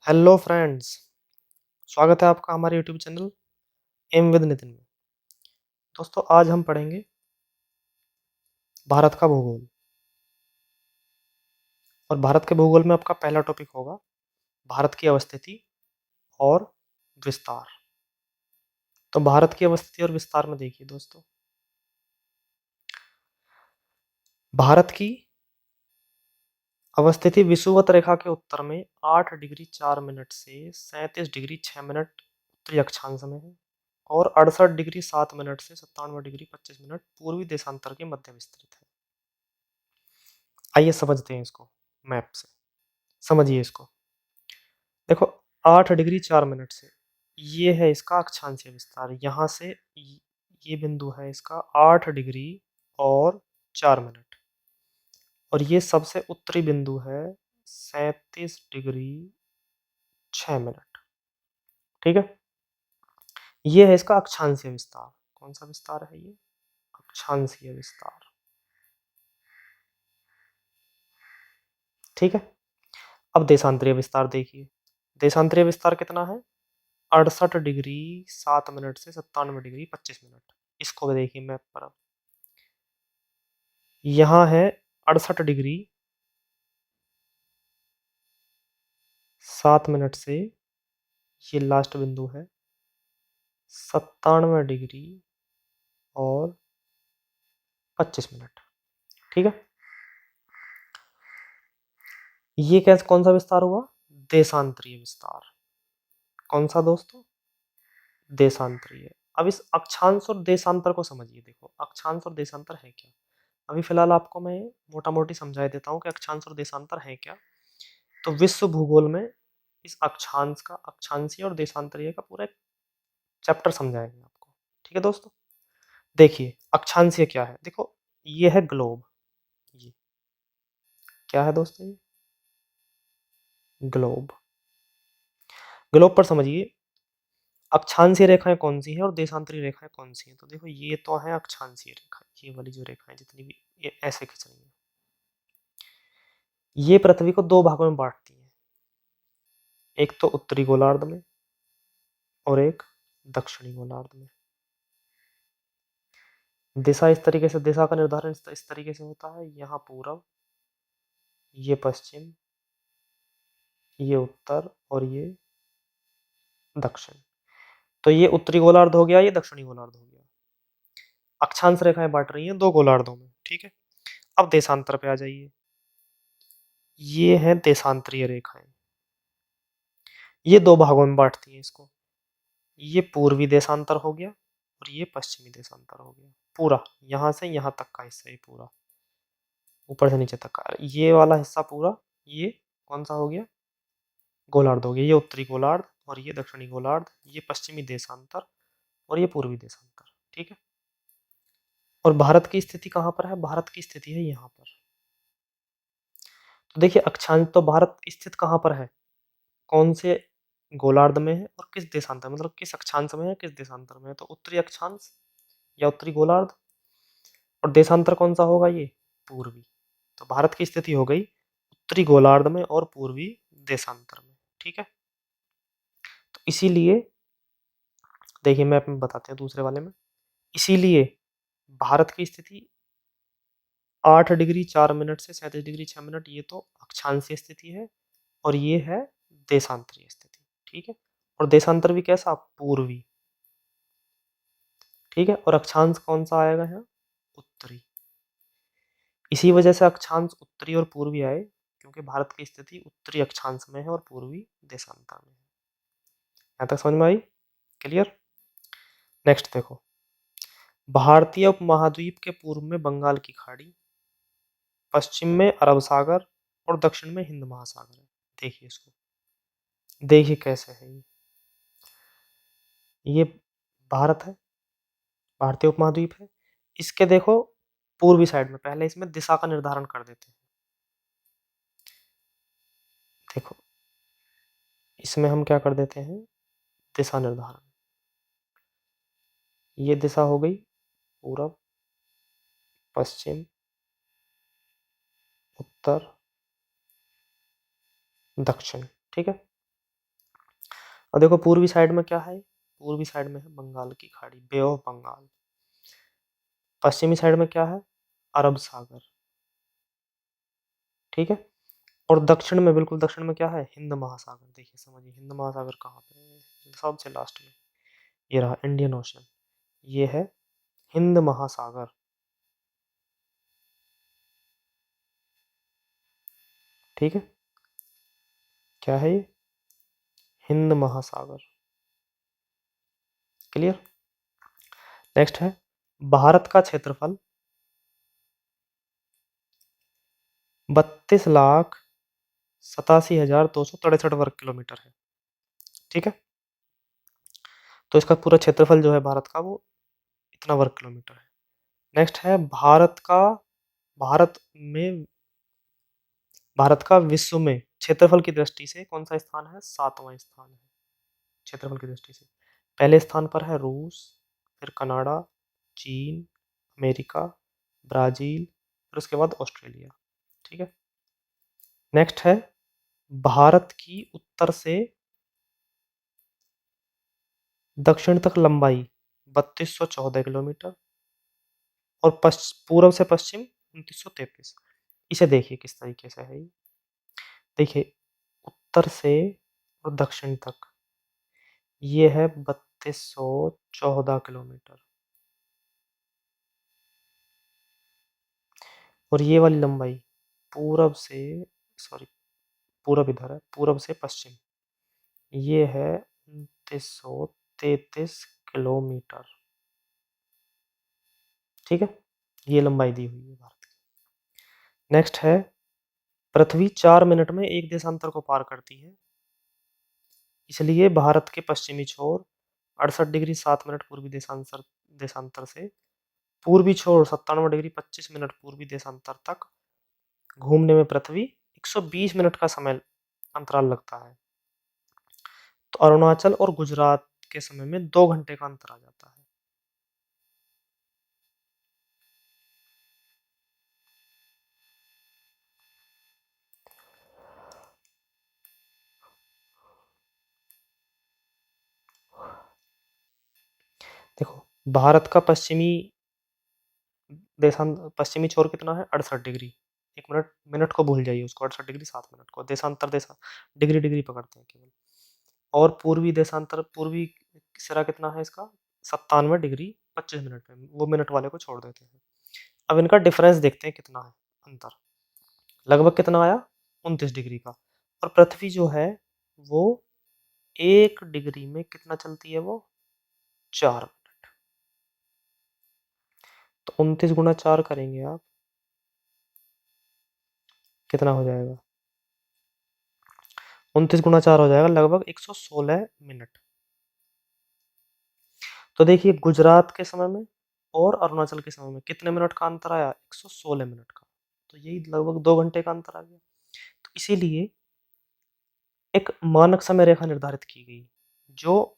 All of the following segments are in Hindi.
हेलो फ्रेंड्स, स्वागत है आपका हमारे YouTube channel M with Nitin में। दोस्तों, आज हम पढ़ेंगे भारत का भूगोल। और भारत के भूगोल में आपका पहला टॉपिक होगा भारत की अवस्थिति और विस्तार। तो भारत की अवस्थिति और विस्तार में देखिए दोस्तों, भारत की अवस्थिति विषुवत रेखा के उत्तर में 8 डिग्री 4 मिनट से 37 डिग्री 6 मिनट उत्तरी अक्षांश में है और 68 डिग्री 7 मिनट से 97 डिग्री 25 मिनट पूर्वी देशांतर के मध्य विस्तृत है। आइए समझते हैं इसको मैप से। समझिए इसको। देखो, 8 डिग्री 4 मिनट से ये है इसका अक्षांशीय विस्तार। यहाँ से ये बिंदु है इसका 8 डिग्री और 4 मिनट, और ये सबसे उत्तरी बिंदु है 37 डिग्री 6 मिनट। ठीक है, ये है इसका अक्षांशीय विस्तार। कौन सा विस्तार है ये? अक्षांशीय विस्तार। ठीक है, अब देशांतरीय विस्तार देखिए। देशांतरीय विस्तार कितना है? 68 डिग्री 7 मिनट से 97 डिग्री 25 मिनट। इसको देखिए मैप पर। अब यहाँ है 68 डिग्री 7 मिनट से, ये लास्ट बिंदु है 97 डिग्री और 25 मिनट। ठीक है, ये कैसे कौन सा विस्तार हुआ? देशांतरीय विस्तार। कौन सा दोस्तों? देशांतरीय। अब इस अक्षांश और देशांतर को समझिए। देखो, अक्षांश और देशांतर है क्या? अभी फिलहाल आपको मैं मोटा मोटी समझा देता हूँ कि अक्षांश और देशांतर है क्या। तो विश्व भूगोल में इस अक्षांश का, अक्षांशीय और देशांतरीय का पूरा एक चैप्टर समझाएंगे आपको। ठीक है दोस्तों, देखिए अक्षांशीय क्या है। देखो, ये है ग्लोब। ये क्या है दोस्तों? ये ग्लोब। ग्लोब पर समझिए अक्षांशीय रेखाएं कौन सी हैं और देशांतरीय रेखाएं कौन सी हैं। तो देखो, ये तो है अक्षांशीय रेखा, ये वाली जो रेखाएं जितनी भी ये ऐसे खिंच रही हैं, ये पृथ्वी को दो भागों में बांटती हैं। एक तो उत्तरी गोलार्ध में और एक दक्षिणी गोलार्ध में। दिशा इस तरीके से, दिशा का निर्धारण इस तरीके से होता है। यहाँ पूरब, ये पश्चिम, ये उत्तर और ये दक्षिण। तो ये उत्तरी गोलार्ध हो गया, ये दक्षिणी गोलार्ध हो गया। अक्षांश रेखाएं बांट रही हैं दो गोलार्धों में। ठीक है, अब देशांतर पे आ जाइए। ये है देशांतरीय रेखाएं, ये दो भागों में बांटती हैं इसको। ये पूर्वी देशांतर हो गया और ये पश्चिमी देशांतर हो गया। पूरा यहां से यहां तक का हिस्सा, ये पूरा ऊपर से नीचे तक का, ये वाला हिस्सा पूरा, ये कौन सा हो गया? गोलार्ध हो गया। ये उत्तरी गोलार्ध और ये दक्षिणी गोलार्ध, ये पश्चिमी देशांतर और ये पूर्वी देशांतर। ठीक है, और भारत की स्थिति कहाँ पर है? भारत की स्थिति है यहाँ पर। तो देखिए, अक्षांश तो भारत स्थित कहाँ पर है? कौन से गोलार्ध में है और किस देशांतर, मतलब किस अक्षांश में है, किस देशांतर में है? तो उत्तरी अक्षांश या उत्तरी गोलार्ध। और देशांतर कौन सा होगा? ये पूर्वी। तो भारत की स्थिति हो गई उत्तरी गोलार्ध में और पूर्वी देशांतर में। ठीक है, तो इसीलिए देखिए मैप में बताते हैं दूसरे वाले में। इसीलिए भारत की स्थिति 8 डिग्री 4 मिनट से 37 डिग्री 6 मिनट, ये तो अक्षांशीय स्थिति है और ये है देशांतरीय स्थिति। ठीक है, और देशांतर भी कैसा? पूर्वी। ठीक है, और अक्षांश कौन सा आएगा यहाँ? उत्तरी। इसी वजह से अक्षांश उत्तरी और पूर्वी आए, क्योंकि भारत की स्थिति उत्तरी अक्षांश में है और पूर्वी देशांतर में है। यहाँ तक समझ में आई? क्लियर? नेक्स्ट देखो, भारतीय उपमहाद्वीप के पूर्व में बंगाल की खाड़ी, पश्चिम में अरब सागर और दक्षिण में हिंद महासागर है। देखिए इसको, देखिए कैसे है ये भारत है, भारतीय उपमहाद्वीप है। इसके देखो पूर्वी साइड में, पहले इसमें दिशा का निर्धारण कर देते हैं। देखो, इसमें हम क्या कर देते हैं? दिशा निर्धारण। ये दिशा हो गई पूरब, पश्चिम, उत्तर, दक्षिण। ठीक है, और देखो पूर्वी साइड में क्या है, पूर्वी साइड में है बंगाल की खाड़ी, बे ऑफ बंगाल। पश्चिमी साइड में क्या है, अरब सागर, ठीक है। और दक्षिण में, बिल्कुल दक्षिण में क्या है, हिंद महासागर। देखिए समझिए हिंद महासागर कहाँ पे है, सबसे लास्ट में ये रहा इंडियन ओशन, ये है हिंद महासागर, ठीक है। क्या है ये, हिंद महासागर, क्लियर। नेक्स्ट है भारत का क्षेत्रफल 32,87,263 वर्ग किलोमीटर है, ठीक है। तो इसका पूरा क्षेत्रफल जो है भारत का वो इतना वर्ग किलोमीटर है। नेक्स्ट है भारत में भारत का विश्व में क्षेत्रफल की दृष्टि से कौन सा स्थान है, 7वां स्थान है क्षेत्रफल की दृष्टि से। पहले स्थान पर है रूस, फिर कनाडा, चीन, अमेरिका, ब्राजील, फिर उसके बाद ऑस्ट्रेलिया, ठीक है। नेक्स्ट है भारत की उत्तर से दक्षिण तक लंबाई 3214 किलोमीटर, और पूर्व से पश्चिम 2933। इसे देखिए किस तरीके से है ये। देखिए उत्तर से और दक्षिण तक ये है 3214 किलोमीटर, और ये वाली लंबाई पूरब से, सॉरी पूरब इधर है, पूरब से पश्चिम ये है 2933 किलोमीटर, ठीक है। ये लंबाई दी हुई है भारत की। नेक्स्ट है पृथ्वी 4 मिनट में एक देशांतर को पार करती है, इसलिए भारत के पश्चिमी छोर 68 डिग्री 7 मिनट पूर्वी देशांतर देशांतर से पूर्वी छोर 97 डिग्री 25 मिनट पूर्वी देशांतर तक घूमने में पृथ्वी 120 मिनट का समय अंतराल लगता है। तो अरुणाचल और गुजरात के समय में 2 घंटे का अंतर आ जाता है। देखो भारत का पश्चिमी छोर कितना है, 68 डिग्री। एक मिनट मिनट को भूल जाइए उसको, 68 डिग्री 7 मिनट को देशांतर डिग्री डिग्री पकड़ते हैं केवल। और पूर्वी सिरा कितना है इसका, 97 डिग्री 25 मिनट में, वो मिनट वाले को छोड़ देते हैं। अब इनका डिफरेंस देखते हैं कितना है अंतर, लगभग कितना आया 29 डिग्री का। और पृथ्वी जो है वो 1 डिग्री में कितना चलती है, वो 4 मिनट। तो 29 गुणा 4 करेंगे आप, कितना हो जाएगा, 29 गुणा 4 हो जाएगा लगभग 116 मिनट। तो देखिए गुजरात के समय में और अरुणाचल के समय में कितने मिनट का अंतर आया, 116 मिनट का। तो यही लगभग 2 घंटे का अंतर आ गया। तो इसीलिए एक मानक समय रेखा निर्धारित की गई, जो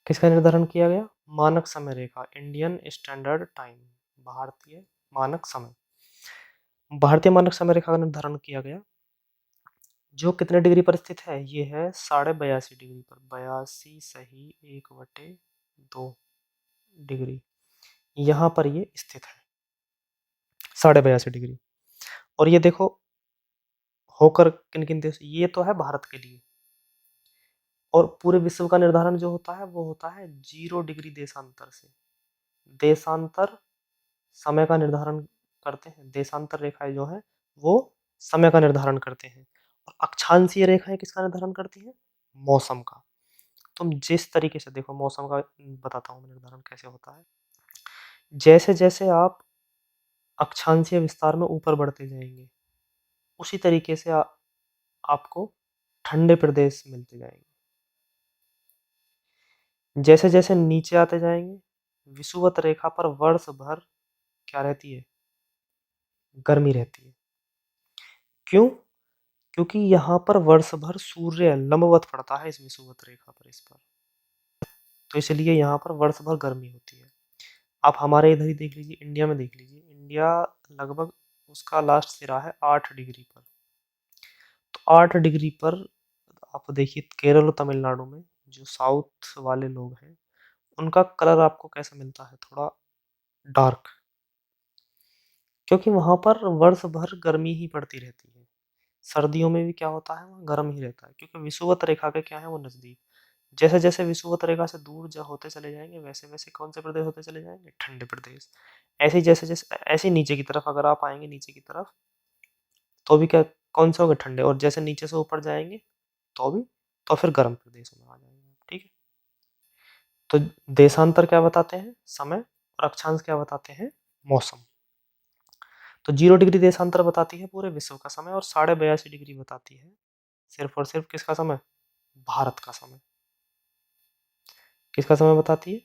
किसका निर्धारण किया गया, मानक समय रेखा, इंडियन स्टैंडर्ड टाइम, भारतीय मानक समय, भारतीय मानक समय रेखा का निर्धारण किया गया, जो कितने डिग्री पर स्थित है, ये है 82.5 डिग्री पर, 82 सही 1/2 डिग्री, यहाँ पर ये स्थित है 82.5 डिग्री। और ये देखो होकर किन किन देश, ये तो है भारत के लिए। और पूरे विश्व का निर्धारण जो होता है वो होता है 0 डिग्री देशांतर से। देशांतर समय का निर्धारण करते हैं, देशांतर रेखाएं जो है वो समय का निर्धारण करते हैं, और अक्षांशीय रेखाएं किसका निर्धारण करती है, मौसम का। तुम जिस तरीके से देखो मौसम का बताता हूँ निर्धारण कैसे होता है। जैसे जैसे आप अक्षांशीय विस्तार में ऊपर बढ़ते जाएंगे, उसी तरीके से आपको ठंडे प्रदेश मिलते जाएंगे। जैसे जैसे नीचे आते जाएंगे, विषुवत रेखा पर वर्ष भर क्या रहती है, गर्मी रहती है। क्यों, क्योंकि यहाँ पर वर्ष भर सूर्य लंबवत पड़ता है इस विषुवत रेखा पर, इस पर, तो इसलिए यहाँ पर वर्ष भर गर्मी होती है। आप हमारे इधर ही देख लीजिए, इंडिया में देख लीजिए, इंडिया लगभग उसका लास्ट सिरा है 8 डिग्री पर। तो 8 डिग्री पर आप देखिए केरल और तमिलनाडु में जो साउथ वाले लोग हैं उनका कलर आपको कैसा मिलता है, थोड़ा डार्क, क्योंकि वहां पर वर्ष भर गर्मी ही पड़ती रहती है। सर्दियों में भी क्या होता है, वहाँ गर्म ही रहता है, क्योंकि विषुवत रेखा के क्या है वो नजदीक। जैसे जैसे विषुवत रेखा से दूर होते चले जाएंगे वैसे वैसे कौन से प्रदेश होते चले जाएंगे, ठंडे प्रदेश। ऐसे ही जैसे जैसे ऐसे ही नीचे की तरफ अगर आप आएंगे नीचे की तरफ तो भी क्या, कौन से होंगे, ठंडे। और जैसे नीचे से ऊपर जाएंगे तो भी, तो फिर गर्म प्रदेशों में आ जाएंगे, ठीक है। तो देशांतर क्या बताते हैं, समय, और अक्षांश क्या बताते हैं, मौसम। तो 0 डिग्री देशांतर बताती है पूरे विश्व का समय, और 82.5 डिग्री बताती है सिर्फ और सिर्फ किसका समय, भारत का समय। किसका समय बताती है,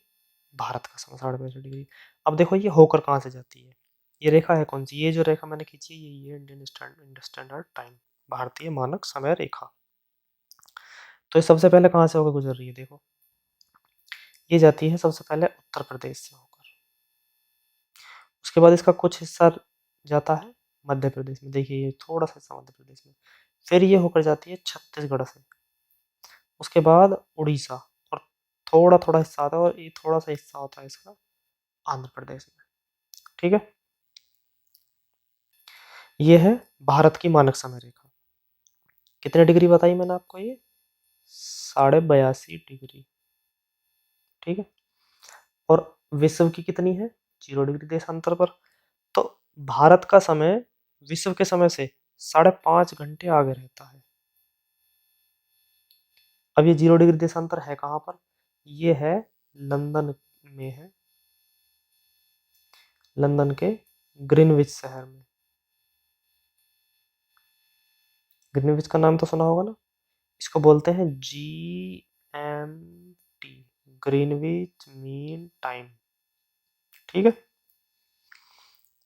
भारत का समय 82.5 डिग्री। अब देखो ये होकर कहाँ से जाती है, ये रेखा है कौन सी, ये जो रेखा मैंने खींची है ये इंडियन स्टैंडर्ड टाइम, भारतीय मानक समय रेखा। तो ये सबसे पहले कहाँ से होकर गुजर रही है, देखो ये जाती है सबसे पहले उत्तर प्रदेश से होकर। उसके बाद इसका कुछ हिस्सा जाता है मध्य प्रदेश में, देखिए ये थोड़ा सा हिस्सा मध्य प्रदेश में। फिर ये होकर जाती है छत्तीसगढ़ से। उसके बाद उड़ीसा, और थोड़ा थोड़ा हिस्सा आता है, और ये थोड़ा सा हिस्सा होता है इसका आंध्र प्रदेश में, ठीक है। ये है भारत की मानक समय रेखा। कितने डिग्री बताई मैंने आपको, ये 82.5 डिग्री, ठीक है। और विश्व की कितनी है, 0 डिग्री देशांतर पर। तो भारत का समय विश्व के समय से 5.5 घंटे आगे रहता है। अब ये 0 डिग्री देशांतर है कहाँ पर, ये है लंदन में है, लंदन के ग्रीनविच शहर में। ग्रीनविच का नाम तो सुना होगा ना, इसको बोलते हैं GMT, ग्रीनविच मीन टाइम, ठीक है।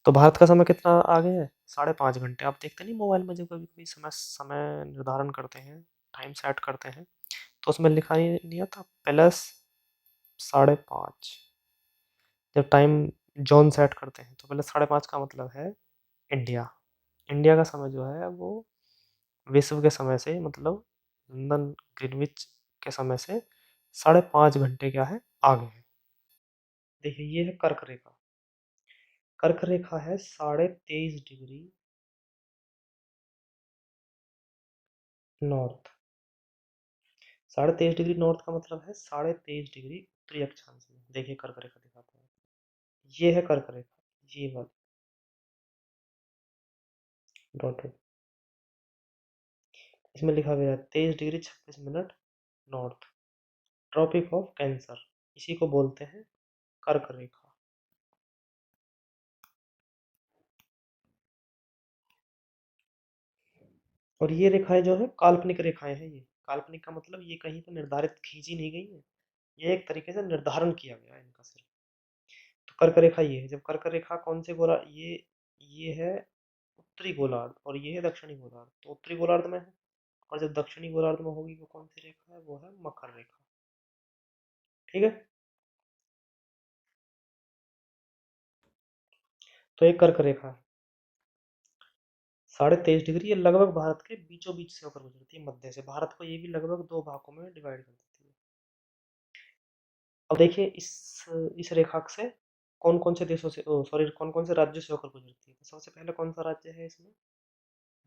तो भारत का समय कितना आगे है, 5.5 घंटे। आप देखते नहीं मोबाइल में जब कभी कभी समय समय निर्धारण करते हैं, टाइम सेट करते हैं, तो उसमें लिखा नहीं आता प्लस 5.5। जब टाइम जोन सेट करते हैं तो पहले 5.5 का मतलब है इंडिया। इंडिया का समय जो है वो विश्व के समय से, मतलब लंदन ग्रीनविच के समय से 5.5 घंटे क्या है, आगे है। देखिए ये है कर्क रेखा। कर्क रेखा है 23.5 डिग्री नॉर्थ। 23.5 डिग्री नॉर्थ का मतलब है 23.5 डिग्री उत्तरी अक्षांश में। देखिए कर्क रेखा दिखाते हैं, ये है कर्क रेखा, ये वाली डॉटेड। इसमें लिखा गया है 23 degree 26 minute north, tropic of cancer, इसी को बोलते हैं कर्क रेखा। और ये रेखाएं जो है काल्पनिक रेखाएं हैं। ये काल्पनिक का मतलब ये कहीं पर निर्धारित खींची नहीं गई है, ये एक तरीके से निर्धारण किया गया है इनका सिर्फ। तो कर्क रेखा ये है, जब कर्क रेखा कौन से गोला, ये है उत्तरी गोलार्ध, और ये है दक्षिणी गोलार्ध, तो उत्तरी गोलार्ध में है। और जब दक्षिणी गोलार्ध में होगी वो कौन सी रेखा है, वो है मकर रेखा, ठीक है। तो एक कर्क रेखा है 23.5 डिग्री, ये लगभग भारत के बीचों बीच से होकर गुजरती है, मध्य से। भारत को ये भी लगभग दो भागों में डिवाइड कर देती है। अब देखिए इस रेखा से कौन कौन से देशों से, सॉरी, कौन कौन से राज्यों से होकर गुजरती है। तो सबसे पहले कौन सा राज्य है इसमें,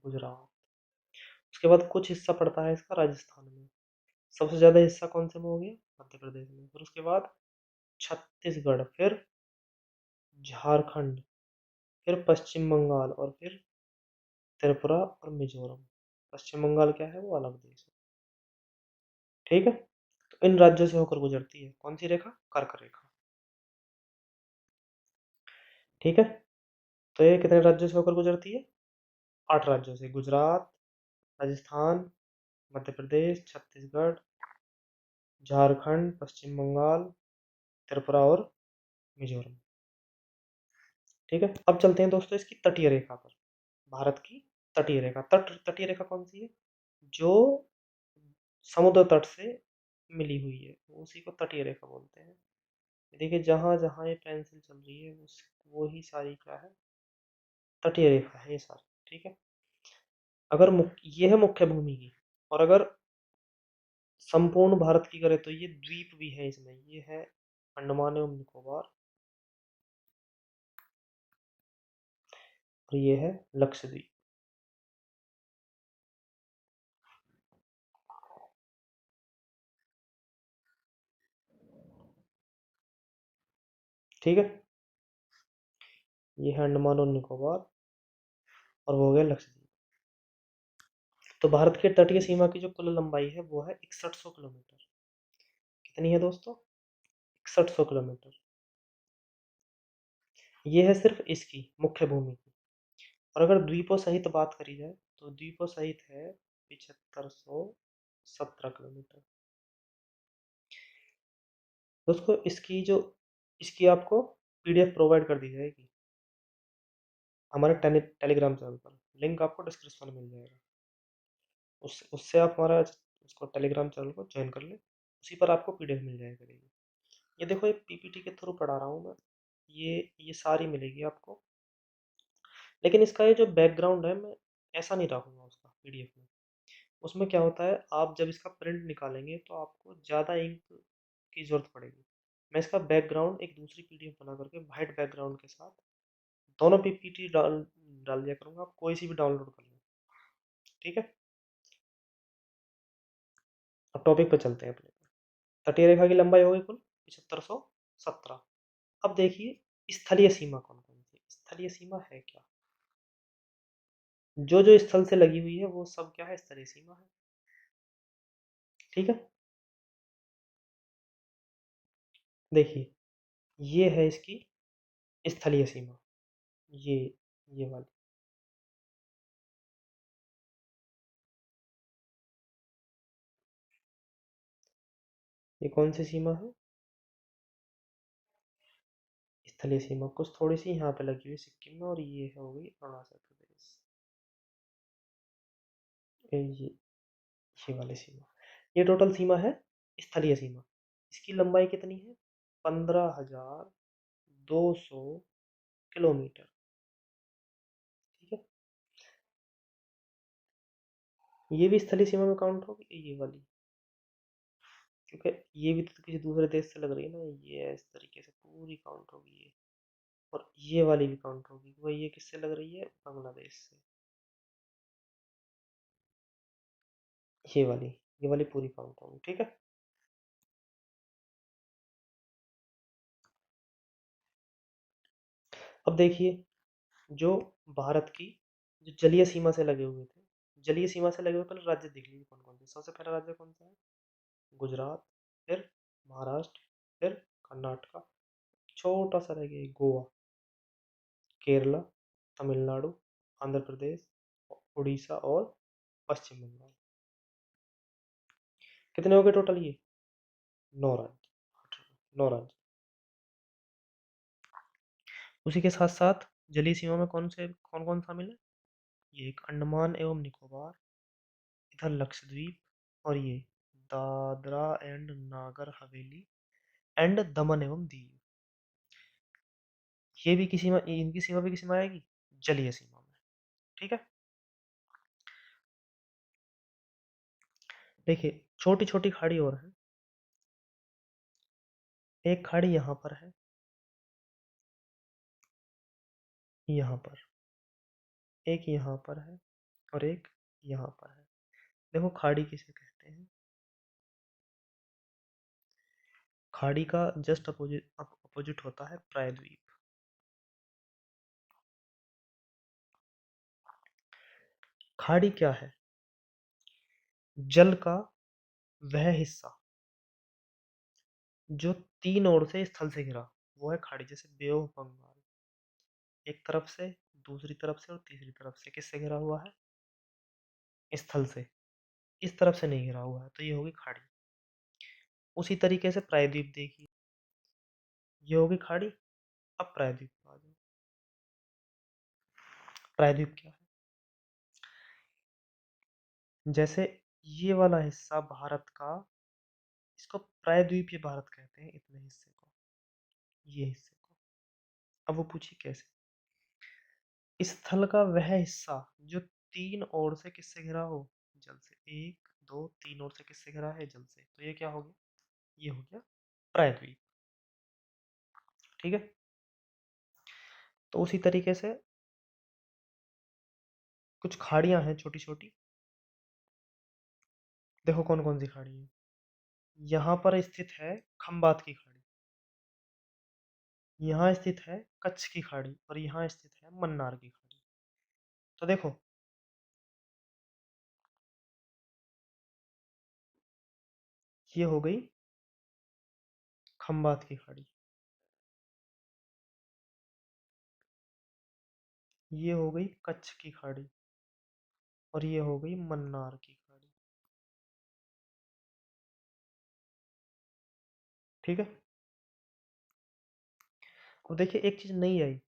गुजरात। उसके बाद कुछ हिस्सा पड़ता है इसका राजस्थान में। सबसे ज्यादा हिस्सा कौन से में हो गया, मध्य प्रदेश में। फिर उसके बाद छत्तीसगढ़, फिर झारखंड, फिर पश्चिम बंगाल, और फिर त्रिपुरा और मिजोरम। पश्चिम बंगाल क्या है, वो अलग देश है, ठीक है। तो इन राज्यों से होकर गुजरती है कौन सी रेखा, कर्क रेखा, ठीक है। तो ये कितने राज्यों से होकर गुजरती है, 8 राज्यों से। गुजरात, राजस्थान, मध्य प्रदेश, छत्तीसगढ़, झारखंड, पश्चिम बंगाल, त्रिपुरा और मिजोरम, ठीक है। अब चलते हैं दोस्तों इसकी तटीय रेखा पर। भारत की तटीय रेखा, तटीय रेखा कौन सी है, जो समुद्र तट से मिली हुई है, उसी को तटीय रेखा बोलते हैं। देखिए जहां जहां ये पेंसिल चल रही है वो ही सारी क्या है, तटीय रेखा है ये सारी, ठीक है। अगर ये है मुख्य भूमि की, और अगर संपूर्ण भारत की करें तो ये द्वीप भी है इसमें, ये है अंडमान एवं निकोबार, और ये है लक्षद्वीप। ठीक है, ये है अंडमान और निकोबार, और वो हो गया लक्षद्वीप। तो भारत की तटीय सीमा की जो कुल लंबाई है वो है 6100 किलोमीटर। कितनी है दोस्तों? 6100 किलोमीटर। ये है सिर्फ इसकी मुख्य भूमि की। और अगर द्वीपों सहित बात करी जाए तो द्वीपों सहित है 7517 किलोमीटर। दोस्तों इसकी आपको पीडीएफ प्रोवाइड कर दी जाएगी हमारे टेलीग्राम चैनल पर। लिंक आपको डिस्क्रिप्शन में मिल जाएगा। उससे आप हमारा उसको टेलीग्राम चैनल को ज्वाइन कर ले, उसी पर आपको पीडीएफ मिल जाया करेगी। ये देखो, ये पीपीटी के थ्रू पढ़ा रहा हूँ मैं, ये सारी मिलेगी आपको। लेकिन इसका ये जो बैकग्राउंड है, मैं ऐसा नहीं रखूँगा उसका पीडीएफ में। उसमें क्या होता है, आप जब इसका प्रिंट निकालेंगे तो आपको ज़्यादा इंक की ज़रूरत पड़ेगी। मैं इसका बैकग्राउंड एक दूसरी पीडीएफ बना करके वाइट बैकग्राउंड के साथ दोनों पीपीटी डाल डाल दिया करूँगा, आप कोई सी भी डाउनलोड कर लें। ठीक है, अब टॉपिक पर चलते हैं अपने। तटीय रेखा की लंबाई होगी कुल 7517। अब देखिए स्थलीय सीमा कौन कौन सी। स्थलीय सीमा है क्या? जो जो स्थल से लगी हुई है वो सब क्या है, स्थलीय सीमा है। ठीक है, देखिए ये है इसकी स्थलीय सीमा, ये ये वाली। ये कौन सी सीमा है? स्थलीय सीमा। कुछ थोड़ी सी यहाँ पे लगी हुई सिक्किम में, और ये हो गई अरुणाचल प्रदेश। ये वाली सीमा, ये टोटल सीमा है स्थलीय सीमा। इसकी लंबाई कितनी है? 15,200 किलोमीटर। ठीक है, ये भी स्थलीय सीमा में काउंट होगी ये वाली, क्योंकि ये भी तो किसी दूसरे देश से लग रही है ना। ये इस तरीके से पूरी काउंट होगी ये, और ये वाली भी काउंट होगी। वह ये किससे लग रही है? बांग्लादेश से। ये वाली, ये वाली पूरी काउंट होगी। ठीक है, अब देखिए जो भारत की जो जलीय सीमा से लगे हुए थे, जलीय सीमा से लगे हुए पहले राज्य देख लीजिए कौन कौन से। सबसे पहला राज्य कौन सा है? गुजरात, फिर महाराष्ट्र, फिर कर्नाटका, छोटा सा रह गया गोवा, केरला, तमिलनाडु, आंध्र प्रदेश, उड़ीसा और पश्चिम बंगाल। कितने हो गए टोटल? ये 9 राज्य, 9 राज्य। उसी के साथ साथ जलीय सीमा में कौन कौन शामिल है? ये एक अंडमान एवं निकोबार, इधर लक्षद्वीप, और ये दादरा एंड नागर हवेली एंड दमन एवं दीव। ये भी किसी में, इनकी सीमा भी किसी में आएगी, जलीय सीमा में। ठीक है, देखिए छोटी छोटी खाड़ी और है। एक खाड़ी यहाँ पर है, यहाँ पर एक, यहाँ पर है, और एक यहाँ पर है। देखो खाड़ी किसे कहते हैं? खाड़ी का जस्ट अपोजिट होता है प्रायद्वीप। खाड़ी क्या है? जल का वह हिस्सा जो तीन ओर से स्थल से घिरा, वो है खाड़ी। जैसे बे ऑफ बंगाल, एक तरफ से, दूसरी तरफ से और तीसरी तरफ से किससे घिरा हुआ है? स्थल से। इस तरफ से नहीं घिरा हुआ है, तो ये होगी खाड़ी। उसी तरीके से प्रायद्वीप देखिए, ये होगी खाड़ी। अब प्रायद्वीप आ जाओ। प्रायद्वीप क्या है? जैसे ये वाला हिस्सा भारत का, इसको प्रायद्वीपीय भारत कहते हैं, इतने हिस्से को, ये हिस्से को। अब वो पूछिए कैसे? स्थल का वह हिस्सा जो 3 ओर से किससे घिरा हो? जल से। 1 2 3 ओर से किससे घिरा है? जल से। तो ये क्या हो गया? ये हो गया प्रायद्वीप। ठीक है। तो उसी तरीके से कुछ खाड़ियां हैं छोटी छोटी। देखो कौन कौन सी खाड़ी है। यहाँ पर स्थित है खंबात की खाड़ी, यहाँ स्थित है कच्छ की खाड़ी, और यहाँ स्थित है मन्नार की खाड़ी। तो देखो ये हो गई खंबात की खाड़ी, ये हो गई कच्छ की खाड़ी, और ये हो गई मन्नार की खाड़ी। ठीक है। अब देखिए एक चीज नई आई,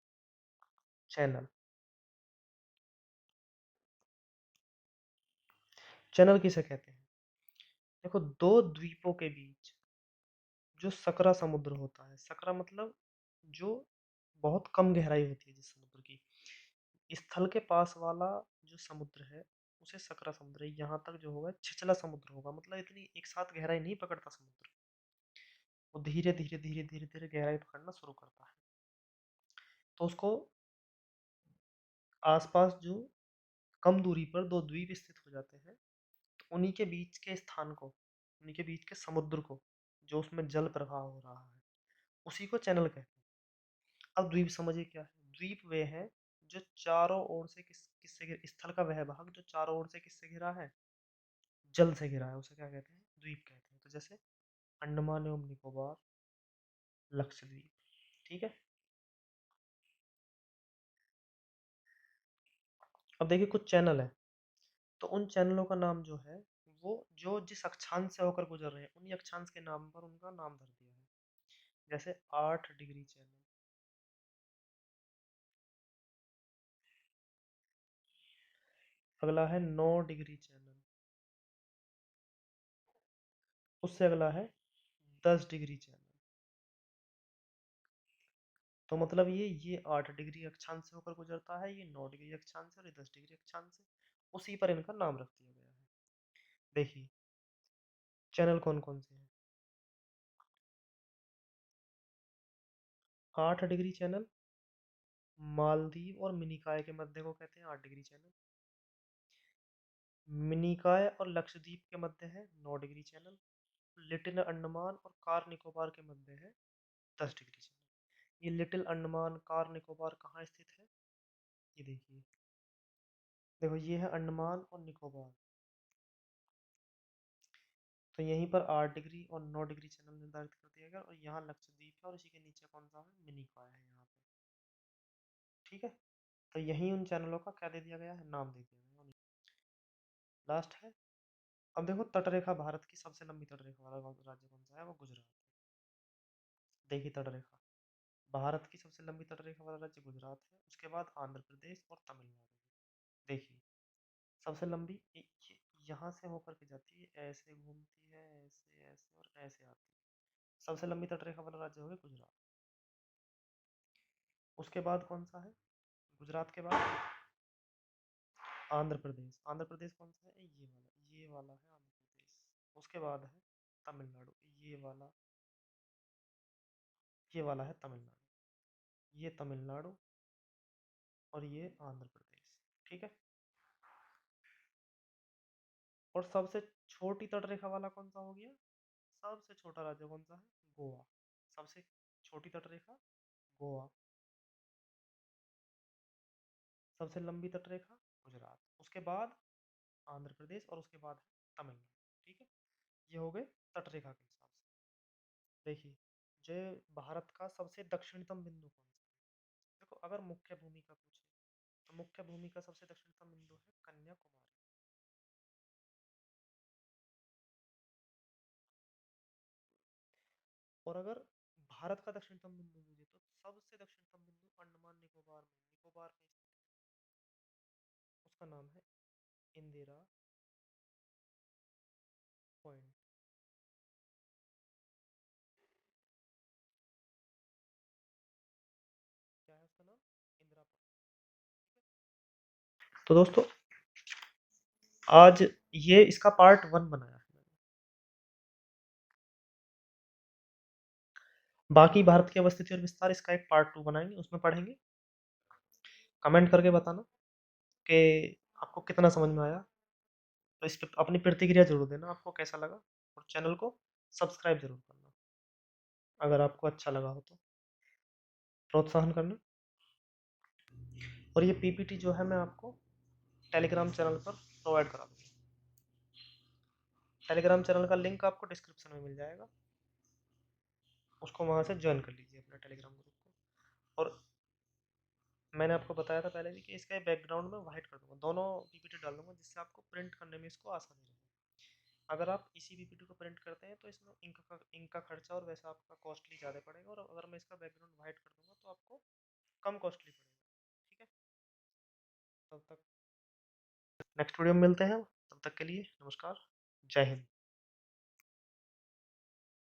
चैनल। चैनल किसे कहते हैं? देखो दो द्वीपों के बीच जो सकरा समुद्र होता है, सकरा मतलब जो बहुत कम गहराई होती है जिस समुद्र की, स्थल के पास वाला जो समुद्र है उसे सकरा समुद्र है। यहाँ तक जो होगा छिछला समुद्र होगा, मतलब इतनी एक साथ गहराई नहीं पकड़ता समुद्र, वो धीरे धीरे धीरे धीरे धीरे गहराई पकड़ना शुरू करता है। तो उसको आसपास जो कम दूरी पर दो द्वीप स्थित हो जाते हैं, तो उन्हीं के बीच के स्थान को, उन्हीं के बीच के समुद्र को, जो उसमें जल प्रवाह हो रहा है, उसी को चैनल कहते हैं। अब द्वीप समझिए क्या है। द्वीप वे हैं जो चारों ओर से किससे स्थल का वह भाग जो चारों ओर से किससे घिरा है? जल से घिरा है, उसे क्या कहते हैं? द्वीप कहते हैं। तो जैसे अंडमान एवं निकोबार, लक्षद्वीप। ठीक है। अब देखिए कुछ चैनल है, तो उन चैनलों का नाम जो है वो जो जिस अक्षांश से होकर गुजर रहे हैं उन्हीं अक्षांश के नाम पर उनका नाम धर दिया है। जैसे 8 डिग्री चैनल, अगला है 9 डिग्री चैनल, उससे अगला है 10 डिग्री चैनल। तो मतलब ये 8 डिग्री अक्षांश से होकर गुजरता है, ये 9 डिग्री अक्षांश से, और ये 10 डिग्री अक्षांश से। उसी पर इनका नाम रख दिया गया है। देखिए चैनल कौन कौन से हैं। 8 डिग्री चैनल मालदीव और मिनिकॉय के मध्य को कहते हैं 8 डिग्री चैनल। मिनिकॉय और लक्षद्वीप के मध्य है 9 डिग्री चैनल। लिटिल अंडमान और कार निकोबार के मध्य है 10 डिग्री चैनल। ये लिटिल अंडमान कार निकोबार कहाँ स्थित है? ये देखिए, देखो ये है अंडमान और निकोबार। तो यहीं पर 8 डिग्री और 9 डिग्री चैनल निर्धारित कर दिया गया, और यहाँ लक्षद्वीप है, और इसी के नीचे कौन सा है? मिनिकॉय है यहाँ पे। ठीक है। तो यही उन चैनलों का क्या दे दिया गया है? नाम दे दिया गया। लास्ट है। अब देखो तटरेखा, भारत की सबसे लंबी तटरेखा वाला राज्य कौन सा है? वो गुजरात है। देखिए तटरेखा, भारत की सबसे लंबी तटरेखा वाला राज्य गुजरात है, उसके बाद आंध्र प्रदेश और तमिलनाडु है। देखिए सबसे लंबी यहाँ से होकर के जाती है, ऐसे घूमती है, ऐसे ऐसे और ऐसे आती है। सबसे लंबी तटरेखा वाला राज्य हो गया गुजरात। उसके बाद कौन सा है? गुजरात के बाद आंध्र प्रदेश। आंध्र प्रदेश कौन सा है? ये वाला है आंध्र प्रदेश। उसके बाद है तमिलनाडु, ये वाला है तमिलनाडु। ये तमिलनाडु और ये आंध्र प्रदेश। ठीक है। और सबसे छोटी तटरेखा वाला कौन सा हो गया? सबसे छोटा राज्य कौन सा है? गोवा। सबसे छोटी तटरेखा गोवा। सबसे लंबी तटरेखा गुजरात। उसके बाद आंध्र प्रदेश, और उसके बाद है तमिलनाडु। ठीक है। ये हो गए तटरेखा के हिसाब से। देखिए जो भारत का सबसे दक्षिणतम बिंदु कौन सा है? देखो अगर मुख्य भूमि का पूछे तो मुख्य भूमि का सबसे दक्षिणतम बिंदु है कन्याकुमारी। और अगर भारत का दक्षिणतम बिंदु पूछे तो सबसे दक्षिणतम बिंदु अंडमान निकोबार में स्थित है। उसका नाम है इंदिरा पॉइंट। क्या है उसका नाम? इंदिरा पॉइंट। तो दोस्तों आज ये इसका पार्ट 1 बनाया है मैंने। बाकी भारत की अवस्थिति और विस्तार इसका एक पार्ट 2 बनाएंगे, उसमें पढ़ेंगे। कमेंट करके बताना कि आपको कितना समझ में आया। तो इस पे अपनी प्रतिक्रिया जरूर देना, आपको कैसा लगा, और चैनल को सब्सक्राइब जरूर करना अगर आपको अच्छा लगा हो तो, प्रोत्साहन करना। और ये पीपीटी जो है मैं आपको टेलीग्राम चैनल पर प्रोवाइड करा दूंगा। टेलीग्राम चैनल का लिंक आपको डिस्क्रिप्शन में मिल जाएगा, उसको वहाँ से ज्वाइन कर लीजिए अपने टेलीग्राम ग्रुप को। और मैंने आपको बताया था पहले भी कि इसका बैकग्राउंड में वाइट कर दूंगा, दोनों पीपीटी डाल दूंगा, जिससे आपको प्रिंट करने में इसको आसानी रहे। अगर आप इसी पीपीटी को प्रिंट करते हैं तो इसमें इंक का खर्चा और वैसा आपका कॉस्टली ज़्यादा पड़ेगा, और अगर मैं इसका बैकग्राउंड वाइट कर दूंगा तो आपको कम कॉस्टली पड़ेगा। ठीक है, तब तक नेक्स्ट वीडियो में मिलते हैं, तब तक के लिए नमस्कार, जय हिंद।